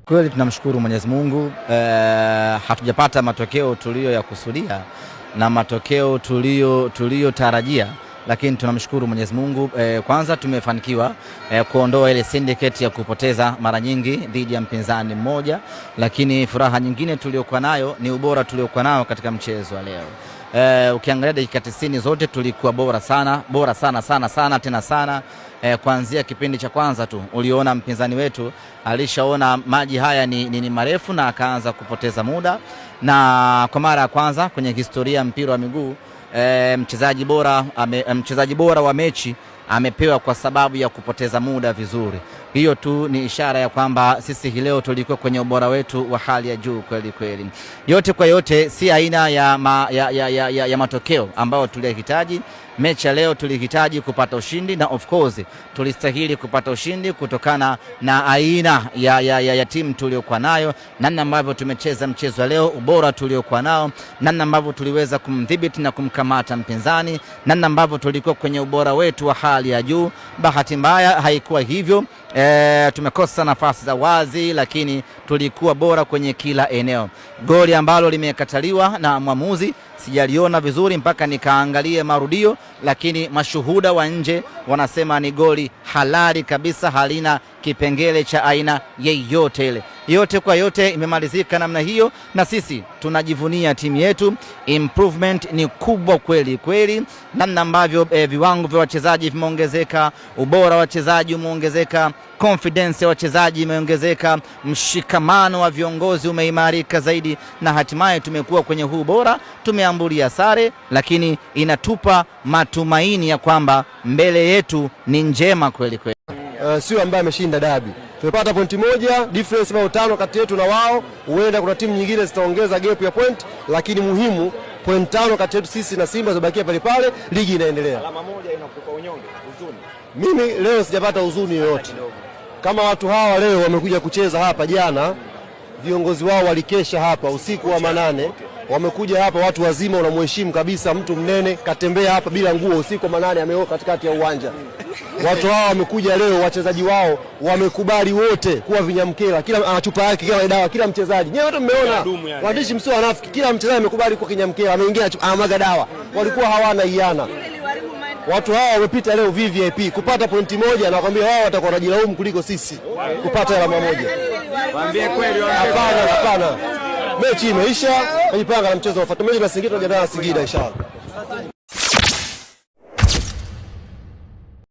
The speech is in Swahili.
Kweli tunamshukuru Mwenyezi Mungu, hatujapata matokeo tuliyoyakusudia na matokeo tuliyotarajia, lakini tunamshukuru Mwenyezi Mungu. Kwanza tumefanikiwa kuondoa ile syndicate ya kupoteza mara nyingi dhidi ya mpinzani mmoja, lakini furaha nyingine tuliyokuwa nayo ni ubora tuliokuwa nao katika mchezo wa leo. Ukiangalia dakika 90 zote tulikuwa bora sana tena sana. Kuanzia kipindi cha kwanza tu uliona mpinzani wetu alishaona maji haya ni marefu na akaanza kupoteza muda, na kwa mara ya kwanza kwenye historia mpira wa miguu mchezaji bora wa mechi amepewa kwa sababu ya kupoteza muda vizuri. Hiyo tu ni ishara ya kwamba sisi hii leo tulikuwa kwenye ubora wetu wa hali ya juu kweli kweli. Yote kwa yote, si aina ya matokeo ambayo tulihitaji. Mechi ya leo tulihitaji kupata ushindi, na of course tulistahili kupata ushindi kutokana na aina ya timu tuliokuwa nayo, namna ambavyo tumecheza mchezo wa leo, ubora tuliokuwa nao, namna ambavyo tuliweza kumdhibiti na kumkamata mpinzani, namna ambavyo tulikuwa kwenye ubora wetu wa hali ya juu. Bahati mbaya haikuwa hivyo. Tumekosa nafasi za wazi, lakini tulikuwa bora kwenye kila eneo. Goli ambalo limekataliwa na mwamuzi sijaliona vizuri mpaka nikaangalie marudio, lakini mashuhuda wa nje wanasema ni goli halali kabisa, halina kipengele cha aina yeyote ile. Yote kwa yote imemalizika namna hiyo, na sisi tunajivunia timu yetu. Improvement ni kubwa kweli kweli, namna ambavyo viwango vya wachezaji vimeongezeka, ubora wa wachezaji umeongezeka, confidence ya wachezaji imeongezeka, mshikamano wa viongozi umeimarika zaidi, na hatimaye tumekuwa kwenye huu bora. Tumeambulia sare, lakini inatupa matumaini ya kwamba mbele yetu ni njema kweli kweli. Sio ambaye ameshinda dabi. Tumepata pointi moja, difference bao 5 kati yetu na wao. Huenda kuna timu nyingine zitaongeza gap ya point, lakini muhimu point 5 kati yetu sisi na Simba zibakia pale pale, ligi inaendelea. Alama moja inakupa unyonge, huzuni. Mimi leo sijapata huzuni yoyote. Kama watu hawa leo wamekuja kucheza hapa, jana viongozi wao walikesha hapa usiku wa manane. Wamekuja hapa watu wazima, unamheshimu kabisa, mtu mnene katembea hapa bila nguo usiku wa manane, ameoka katikati ya uwanja. Watu hao wamekuja leo, wachezaji wao wamekubali wote kuwa vinyamkela, kila anachupa yake kama dawa, kila mchezaji. Nyewe wote mmeona, waandishi msio wanafiki, kila mchezaji amekubali kuwa kinyamkela, ameingia anamwaga dawa. Walikuwa hawana iana. Watu hao wamepita leo VVIP kupata pointi moja, na nakwambia wao watakuwa wanajilaumu kuliko sisi kupata alama moja. Waambie kweli wao. Hapana. Mechi imeisha, tunajipanga na mchezo unaofuata. Mechi na Singida, tunajiandaa na Singida inshallah.